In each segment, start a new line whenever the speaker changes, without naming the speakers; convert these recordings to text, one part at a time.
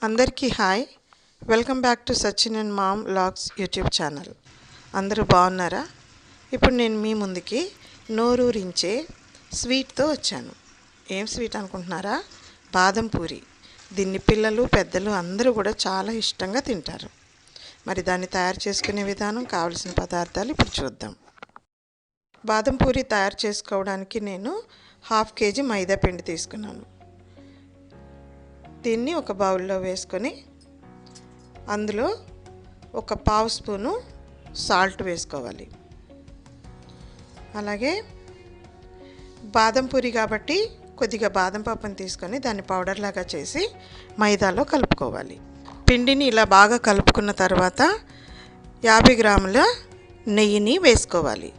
అందరికీ hi. Welcome back to Sachin and mom vlogs YouTube channel. అందరూ బాగున్నారా? ఇప్పుడు నేను మీ ముందుకి నోరూరించే స్వీట్తో వచ్చాను. ఏం స్వీట్ అనుకుంటున్నారా? బాదం పూరి. దీన్ని పిల్లలు పెద్దలు అందరూ కూడా చాలా ఇష్టంగా తింటారు. మరి దాన్ని తయారు చేసుకునే విధానం, కావలసిన పదార్థాలు ఇప్పుడు చూద్దాం. బాదం పూరి తయారు చేసుకోవడానికి నేను 1/2 kg మైదా పిండి తీసుకున్నాను. దీన్ని ఒక బౌల్లో వేసుకొని అందులో ఒక 1/2 స్పూను సాల్ట్ వేసుకోవాలి. అలాగే బాదం పూరి కాబట్టి కొద్దిగా బాదం పప్పుని తీసుకొని దాన్ని పౌడర్ లాగా చేసి మైదాలో కలుపుకోవాలి. పిండిని ఇలా బాగా కలుపుకున్న తర్వాత 50 గ్రాముల నెయ్యిని వేసుకోవాలి.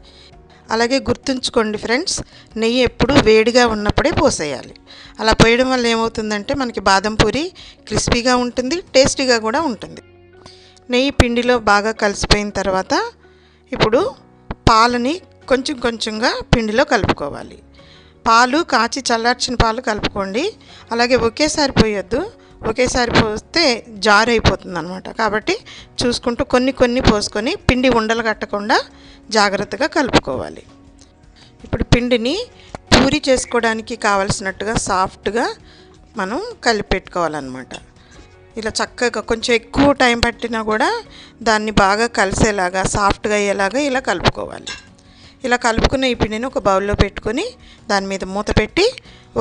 అలాగే గుర్తుంచుకోండి ఫ్రెండ్స్, నెయ్యి ఎప్పుడు వేడిగా ఉన్నప్పుడే పోసేయాలి. అలా పోయడం వల్ల ఏమవుతుందంటే మనకి బాదం పూరి క్రిస్పీగా ఉంటుంది, టేస్టీగా కూడా ఉంటుంది. నెయ్యి పిండిలో బాగా కలిసిపోయిన తర్వాత ఇప్పుడు పాలని కొంచెం కొంచెంగా పిండిలో కలుపుకోవాలి. పాలు కాచి చల్లార్చిన పాలు కలుపుకోండి. అలాగే ఒకేసారి పోయొద్దు, ఒకేసారి పోస్తే జారు అయిపోతుంది అనమాట. కాబట్టి చూసుకుంటూ కొన్ని కొన్ని పోసుకొని పిండి ఉండలు కట్టకుండా జాగ్రత్తగా కలుపుకోవాలి. ఇప్పుడు పిండిని పూరి చేసుకోవడానికి కావలసినట్టుగా సాఫ్ట్గా మనం కలిపెట్టుకోవాలన్నమాట. ఇలా చక్కగా కొంచెం ఎక్కువ టైం పట్టినా కూడా దాన్ని బాగా కలిసేలాగా సాఫ్ట్గా అయ్యేలాగా ఇలా కలుపుకోవాలి. ఇలా కలుపుకున్న ఈ పిండిని ఒక బౌల్లో పెట్టుకొని దాని మీద మూత పెట్టి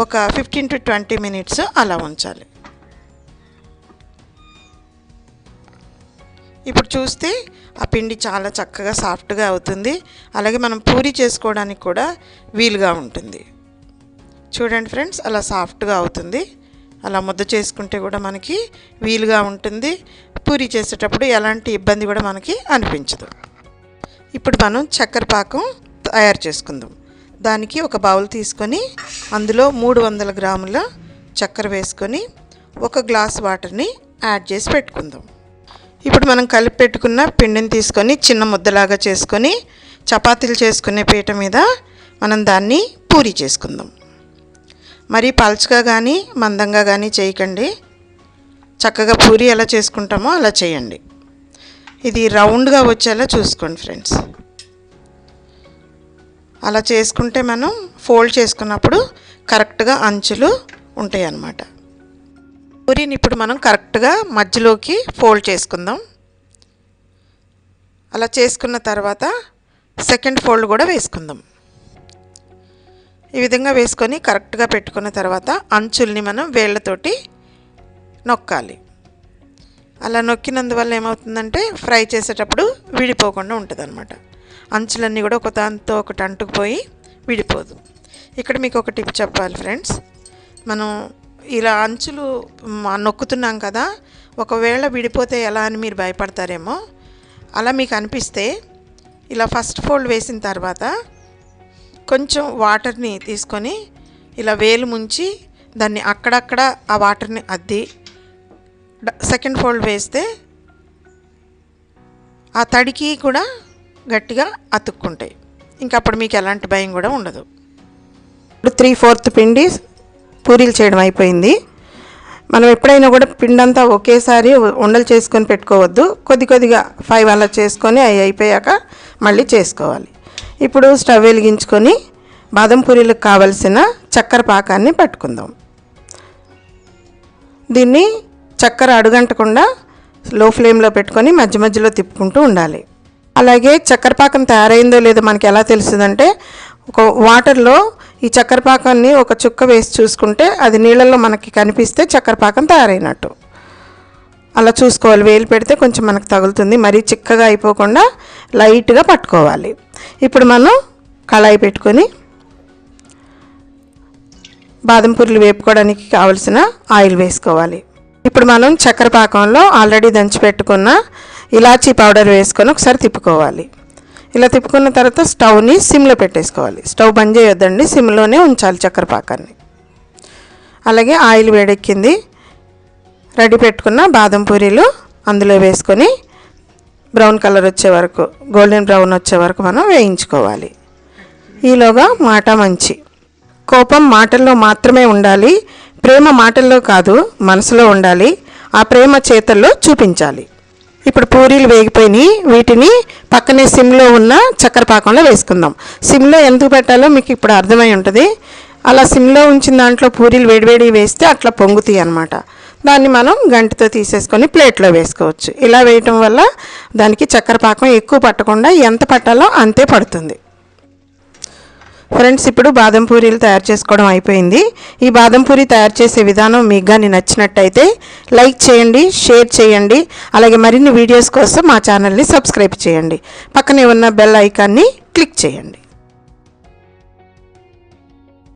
ఒక 15 to 20 minutes అలా ఉంచాలి. ఇప్పుడు చూస్తే ఆ పిండి చాలా చక్కగా సాఫ్ట్గా అవుతుంది. అలాగే మనం పూరి చేసుకోవడానికి కూడా వీలుగా ఉంటుంది. చూడండి ఫ్రెండ్స్, అలా సాఫ్ట్గా అవుతుంది. అలా ముద్ద చేసుకుంటే కూడా మనకి వీలుగా ఉంటుంది. పూరి చేసేటప్పుడు ఎలాంటి ఇబ్బంది కూడా మనకి అనిపించదు. ఇప్పుడు మనం చక్కెర పాకం తయారు చేసుకుందాం. దానికి ఒక బౌల్ తీసుకొని అందులో 300 గ్రాముల చక్కెర వేసుకొని 1 గ్లాస్ వాటర్ని యాడ్ చేసి పెట్టుకుందాం. ఇప్పుడు మనం కలిపి పెట్టుకున్న పిండిని తీసుకొని చిన్న ముద్దలాగా చేసుకొని చపాతీలు చేసుకునే పీట మీద మనం దాన్ని పూరి చేసుకుందాం. మరి పల్చగా కానీ మందంగా కానీ చేయకండి. చక్కగా పూరి ఎలా చేసుకుంటామో అలా చేయండి. ఇది రౌండ్గా వచ్చేలా చూసుకోండి ఫ్రెండ్స్. అలా చేసుకుంటే మనం ఫోల్డ్ చేసుకున్నప్పుడు కరెక్ట్గా అంచులు ఉంటాయి అన్నమాట. పూరిని ఇప్పుడు మనం కరెక్ట్గా మధ్యలోకి ఫోల్డ్ చేసుకుందాం. అలా చేసుకున్న తర్వాత సెకండ్ ఫోల్డ్ కూడా వేసుకుందాం. ఈ విధంగా వేసుకొని కరెక్ట్గా పెట్టుకున్న తర్వాత అంచుల్ని మనం వేళ్ళతోటి నొక్కాలి. అలా నొక్కినందువల్ల ఏమవుతుందంటే ఫ్రై చేసేటప్పుడు విడిపోకుండా ఉంటుంది అన్నమాట. అంచులన్నీ కూడా ఒక దాంతో ఒకటి అంటుకుపోయి విడిపోదు. ఇక్కడ మీకు ఒక టిప్ చెప్పాలి ఫ్రెండ్స్. మనం ఇలా అంచులు నొక్కుతున్నాం కదా, ఒకవేళ విడిపోతే ఎలా అని మీరు భయపడతారేమో. అలా మీకు అనిపిస్తే ఇలా ఫస్ట్ ఫోల్డ్ వేసిన తర్వాత కొంచెం వాటర్ని తీసుకొని ఇలా వేలు ముంచి దాన్ని అక్కడక్కడ ఆ వాటర్ని అద్ది సెకండ్ ఫోల్డ్ వేస్తే ఆ తడికి కూడా గట్టిగా అతుక్కుంటాయి. ఇంకా అప్పుడు మీకు ఎలాంటి భయం కూడా ఉండదు. ఇప్పుడు 3/4 పిండి పూరీలు చేయడం అయిపోయింది. మనం ఎప్పుడైనా కూడా పిండి అంతా ఒకేసారి ఉండలు చేసుకొని పెట్టుకోవద్దు. కొద్ది కొద్దిగా 5 అలా చేసుకొని అవి అయిపోయాక మళ్ళీ చేసుకోవాలి. ఇప్పుడు స్టవ్ వెలిగించుకొని బాదం పూరీలకు కావలసిన చక్కెర పాకాన్ని పట్టుకుందాం. దీన్ని చక్కెర అడుగంటకుండా లో ఫ్లేమ్లో పెట్టుకొని మధ్య మధ్యలో తిప్పుకుంటూ ఉండాలి. అలాగే చక్కెర పాకం తయారైందో లేదో మనకి ఎలా తెలుస్తుందంటే ఒక వాటర్లో ఈ చక్కెర పాకాన్ని ఒక చుక్క వేసి చూసుకుంటే అది నీళ్ళల్లో మనకి కనిపిస్తే చక్కెర పాకం తయారైనట్టు. అలా చూసుకోవాలి. వేలు పెడితే కొంచెం మనకు తగులుతుంది. మరీ చిక్కగా అయిపోకుండా లైట్గా పట్టుకోవాలి. ఇప్పుడు మనం కళాయి పెట్టుకొని బాదం పూరీలు వేపుకోవడానికి కావలసిన ఆయిల్ వేసుకోవాలి. ఇప్పుడు మనం చక్కెర పాకంలో ఆల్రెడీ దంచి పెట్టుకున్న ఇలాచీ పౌడర్ వేసుకొని ఒకసారి తిప్పుకోవాలి. ఇలా తిప్పుకున్న తర్వాత స్టవ్ని సిమ్లో పెట్టేసుకోవాలి. స్టవ్ బంద్ చేయొద్దండి, సిమ్లోనే ఉంచాలి చక్కెర పాకాన్ని. అలాగే ఆయిల్ వేడెక్కింది. రెడీ పెట్టుకున్న బాదం పూరీలు అందులో వేసుకొని బ్రౌన్ కలర్ వచ్చే వరకు, గోల్డెన్ బ్రౌన్ వచ్చే వరకు మనం వేయించుకోవాలి. ఈలోగా మాట మంచి కోపం మాటల్లో మాత్రమే ఉండాలి. ప్రేమ మాటల్లో కాదు, మనసులో ఉండాలి. ఆ ప్రేమ చేతల్లో చూపించాలి. ఇప్పుడు పూరీలు వేగిపోయినాయి. వీటిని పక్కనే సిమ్లో ఉన్న చక్కెర పాకంలో వేసుకుందాం. సిమ్లో ఎందుకు పెట్టాలో మీకు ఇప్పుడు అర్థమై ఉంటుంది. అలా సిమ్లో ఉంచిన దాంట్లో పూరీలు వేడివేడి వేస్తే అట్లా పొంగుతాయి అన్నమాట. దాన్ని మనం గంటతో తీసేసుకొని ప్లేట్లో వేసుకోవచ్చు. ఇలా వేయటం వల్ల దానికి చక్కెర పాకం ఎక్కువ పట్టకుండా ఎంత పట్టాలో అంతే పడుతుంది. ఫ్రెండ్స్, ఇప్పుడు బాదం పూరీలు తయారు చేసుకోవడం అయిపోయింది. ఈ బాదం పూరి తయారు చేసే విధానం మీకు కానీ నచ్చినట్టయితే లైక్ చేయండి, షేర్ చేయండి. అలాగే మరిన్ని వీడియోస్ కోసం మా ఛానల్ని సబ్స్క్రైబ్ చేయండి. పక్కనే ఉన్న బెల్ ఐకాన్ని క్లిక్ చేయండి.